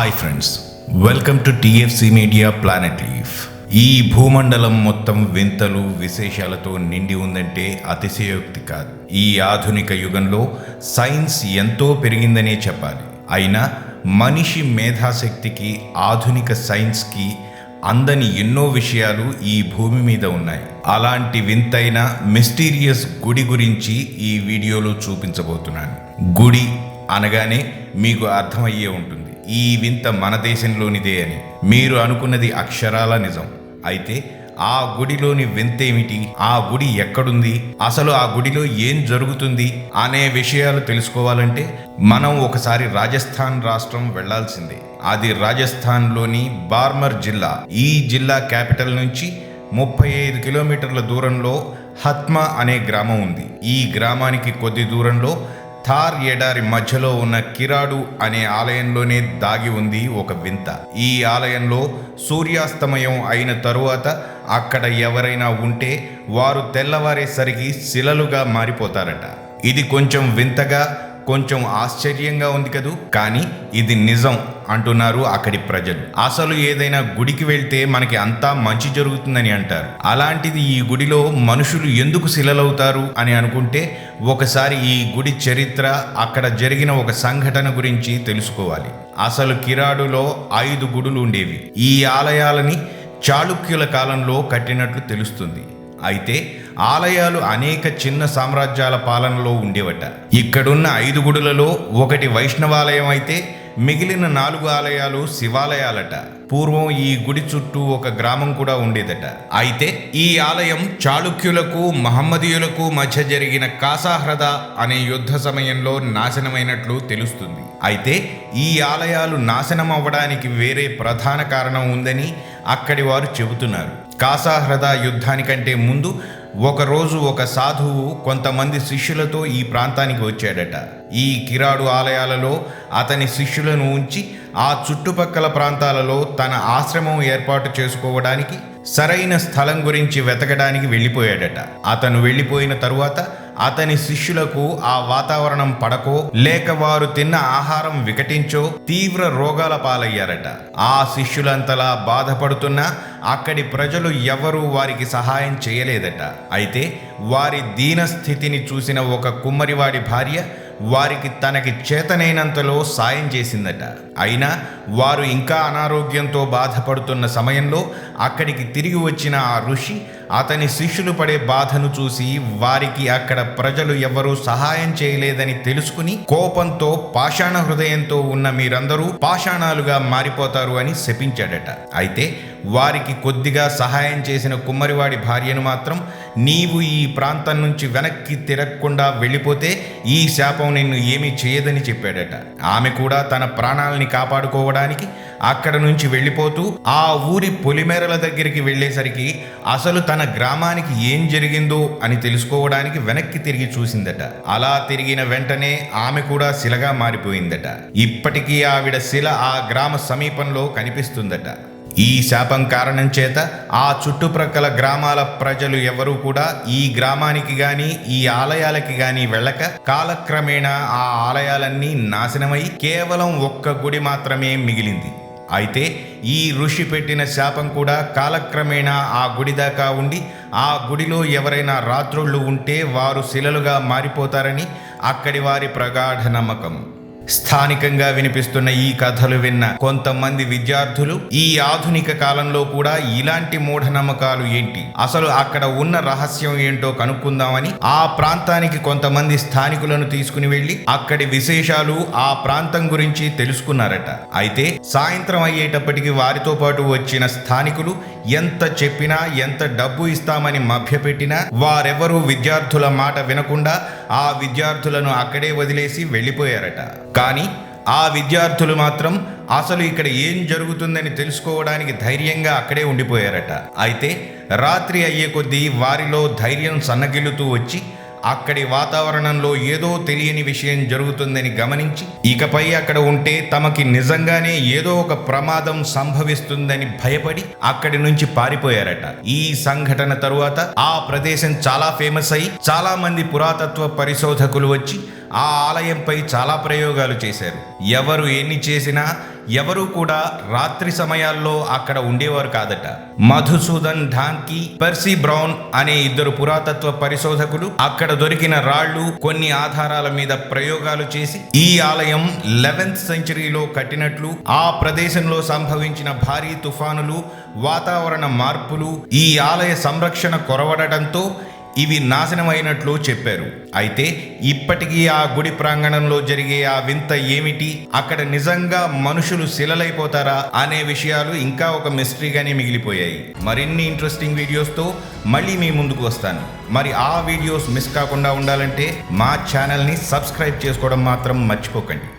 Hi friends, welcome to TFC media planet leaf. ఈ భూమండలం మొత్తం వింతలు విశేషాలతో నిండి ఉందంటే అతిశయోక్తి కాదు. ఈ ఆధునిక యుగంలో సైన్స్ ఎంతో పెరిగిందనే చెప్పాలి. అయినా మనిషి మేధాశక్తికి ఆధునిక సైన్స్కి అందని ఎన్నో విషయాలు ఈ భూమి మీద ఉన్నాయి. అలాంటి వింతైన మిస్టీరియస్ గుడి గురించి ఈ వీడియోలో చూపించబోతున్నాను. గుడి అనగానే మీకు అర్థమయ్యే ఉంటుంది, ఈ వింత మన దేశంలోనిదే అని. మీరు అనుకున్నది అక్షరాల నిజం. అయితే ఆ గుడిలోని వింతేమిటి, ఆ గుడి ఎక్కడుంది, అసలు ఆ గుడిలో ఏం జరుగుతుంది అనే విషయాలు తెలుసుకోవాలంటే మనం ఒకసారి రాజస్థాన్ రాష్ట్రం వెళ్లాల్సిందే. అది రాజస్థాన్లోని బార్మర్ జిల్లా. ఈ జిల్లా క్యాపిటల్ నుంచి 35 కిలోమీటర్ల దూరంలో హత్మా అనే గ్రామం ఉంది. ఈ గ్రామానికి కొద్ది దూరంలో థార్ ఎడారి మధ్యలో ఉన్న కిరాడు అనే ఆలయంలోనే దాగి ఉంది ఒక వింత. ఈ ఆలయంలో సూర్యాస్తమయం అయిన తరువాత అక్కడ ఎవరైనా ఉంటే వారు తెల్లవారేసరికి శిలలుగా మారిపోతారట. ఇది కొంచెం వింతగా, కొంచెం ఆశ్చర్యంగా ఉంది కదూ. కానీ ఇది నిజం అంటున్నారు అక్కడి ప్రజలు. అసలు ఏదైనా గుడికి వెళ్తే మనకి అంతా మంచి జరుగుతుందని అంటారు. అలాంటిది ఈ గుడిలో మనుషులు ఎందుకు శిలలవుతారు అని అనుకుంటే ఒకసారి ఈ గుడి చరిత్ర, అక్కడ జరిగిన ఒక సంఘటన గురించి తెలుసుకోవాలి. అసలు కిరాడులో 5 గుడులు ఉండేవి. ఈ ఆలయాలని చాళుక్యుల కాలంలో కట్టినట్లు తెలుస్తుంది. అయితే ఆలయాలు అనేక చిన్న సామ్రాజ్యాల పాలనలో ఉండేవట. ఇక్కడున్న 5 గుడులలో ఒకటి వైష్ణవాలయం అయితే మిగిలిన 4 ఆలయాలు శివాలయాలట. పూర్వం ఈ గుడి చుట్టూ ఒక గ్రామం కూడా ఉండేదట. అయితే ఈ ఆలయం చాళుక్యులకు మహమ్మదీయులకు మధ్య జరిగిన కాసాహ్రద అనే యుద్ధ సమయంలో నాశనమైనట్లు తెలుస్తుంది. అయితే ఈ ఆలయాలు నాశనం అవ్వడానికి వేరే ప్రధాన కారణం ఉందని అక్కడి వారు చెబుతున్నారు. కాసాహ్రద యుద్ధానికంటే ముందు ఒకరోజు ఒక సాధువు కొంతమంది శిష్యులతో ఈ ప్రాంతానికి వచ్చాడట. ఈ కిరాడు ఆలయాలలో అతని శిష్యులను ఉంచి ఆ చుట్టుపక్కల ప్రాంతాలలో తన ఆశ్రమం ఏర్పాటు చేసుకోవడానికి సరైన స్థలం గురించి వెతకడానికి వెళ్ళిపోయాడట. అతను వెళ్ళిపోయిన తరువాత అతని శిష్యులకు ఆ వాతావరణం పడకో లేక వారు తిన్న ఆహారం వికటించో తీవ్ర రోగాల పాలయ్యారట. ఆ శిష్యులంతలా బాధపడుతున్నా అక్కడి ప్రజలు ఎవరూ వారికి సహాయం చేయలేదట. అయితే వారి దీన స్థితిని చూసిన ఒక కుమ్మరివాడి భార్య వారికి తనకి చేతనైనంతలో సాయం చేసిందట. అయినా వారు ఇంకా అనారోగ్యంతో బాధపడుతున్న సమయంలో అక్కడికి తిరిగి వచ్చిన ఆ ఋషి అతని శిష్యులు పడే బాధను చూసి వారికి అక్కడ ప్రజలు ఎవరూ సహాయం చేయలేదని తెలుసుకుని కోపంతో పాషాణ హృదయంతో ఉన్న మీరందరూ పాషాణాలుగా మారిపోతారు అని శపించాడట. అయితే వారికి కొద్దిగా సహాయం చేసిన కుమ్మరివాడి భార్యను మాత్రం నీవు ఈ ప్రాంతం నుంచి వెనక్కి తిరగకుండా వెళ్ళిపోతే ఈ శాపం నిన్ను ఏమీ చేయదని చెప్పాడట. ఆమె కూడా తన ప్రాణాలని కాపాడుకోవడానికి అక్కడ నుంచి వెళ్ళిపోతూ ఆ ఊరి పొలిమేరల దగ్గరికి వెళ్ళేసరికి అసలు తన గ్రామానికి ఏం జరిగిందో అని తెలుసుకోవడానికి వెనక్కి తిరిగి చూసిందట. అలా తిరిగిన వెంటనే ఆమె కూడా శిలగా మారిపోయిందట. ఇప్పటికీ ఆవిడ శిల ఆ గ్రామ సమీపంలో కనిపిస్తుందట. ఈ శాపం కారణం చేత ఆ చుట్టుప్రక్కల గ్రామాల ప్రజలు ఎవరూ కూడా ఈ గ్రామానికి గాని ఈ ఆలయాలకి గాని వెళ్ళక కాలక్రమేణా ఆ ఆలయాలన్నీ నాశనమై కేవలం ఒక్క గుడి మాత్రమే మిగిలింది. అయితే ఈ ఋషి పెట్టిన శాపం కూడా కాలక్రమేణా ఆ గుడి దాకా ఉండి ఆ గుడిలో ఎవరైనా రాత్రుళ్ళు ఉంటే వారు శిలలుగా మారిపోతారని అక్కడి వారి ప్రగాఢ నమ్మకం. స్థానికంగా వినిపిస్తున్న ఈ కథలు విన్న కొంతమంది విద్యార్థులు ఈ ఆధునిక కాలంలో కూడా ఇలాంటి మూఢనమ్మకాలు ఏంటి, అసలు అక్కడ ఉన్న రహస్యం ఏంటో కనుక్కుందామని ఆ ప్రాంతానికి కొంతమంది స్థానికులను తీసుకుని వెళ్లి అక్కడి విశేషాలు, ఆ ప్రాంతం గురించి తెలుసుకున్నారట. అయితే సాయంత్రం అయ్యేటప్పటికి వారితో పాటు వచ్చిన స్థానికులు ఎంత చెప్పినా, ఎంత డబ్బు ఇస్తామని మభ్యపెట్టినా వారెవరూ విద్యార్థుల మాట వినకుండా ఆ విద్యార్థులను అక్కడే వదిలేసి వెళ్ళిపోయారట. కానీ ఆ విద్యార్థులు మాత్రం అసలు ఇక్కడ ఏం జరుగుతుందని తెలుసుకోవడానికి ధైర్యంగా అక్కడే ఉండిపోయారట. అయితే రాత్రి అయ్యే కొద్దీ వారిలో ధైర్యం సన్నగిల్లుతూ వచ్చి అక్కడి వాతావరణంలో ఏదో తెలియని విషయం జరుగుతుందని గమనించి ఇకపై అక్కడ ఉంటే తమకి నిజంగానే ఏదో ఒక ప్రమాదం సంభవిస్తుందని భయపడి అక్కడి నుంచి పారిపోయారట. ఈ సంఘటన తరువాత ఆ ప్రదేశం చాలా ఫేమస్ అయి చాలా మంది పురాతత్వ పరిశోధకులు వచ్చి ఆ ఆలయంపై చాలా ప్రయోగాలు చేశారు. ఎవరు ఎన్ని చేసినా ఎవరూ కూడా రాత్రి సమయాల్లో అక్కడ ఉండేవారు కాదట. మధుసూదన్ ఢాంకీ, పర్సీ బ్రౌన్ అనే ఇద్దరు పురాతత్వ పరిశోధకులు అక్కడ దొరికిన రాళ్లు, కొన్ని ఆధారాల మీద ప్రయోగాలు చేసి ఈ ఆలయం 11th సెంచరీలో కట్టినట్లు, ఆ ప్రదేశంలో సంభవించిన భారీ తుఫానులు, వాతావరణ మార్పులు ఈ ఆలయ సంరక్షణ కొరవడటంతో ఇవి నాశనమైనట్లు చెప్పారు. అయితే ఇప్పటికీ ఆ గుడి ప్రాంగణంలో జరిగే ఆ వింత ఏమిటి, అక్కడ నిజంగా మనుషులు శిలలైపోతారా అనే విషయాలు ఇంకా ఒక మిస్టరీగానే మిగిలిపోయాయి. మరిన్ని ఇంట్రెస్టింగ్ వీడియోస్తో మళ్ళీ మీ ముందుకు వస్తాను. మరి ఆ వీడియోస్ మిస్ కాకుండా ఉండాలంటే మా ఛానల్ని సబ్స్క్రైబ్ చేసుకోవడం మాత్రం మర్చిపోకండి.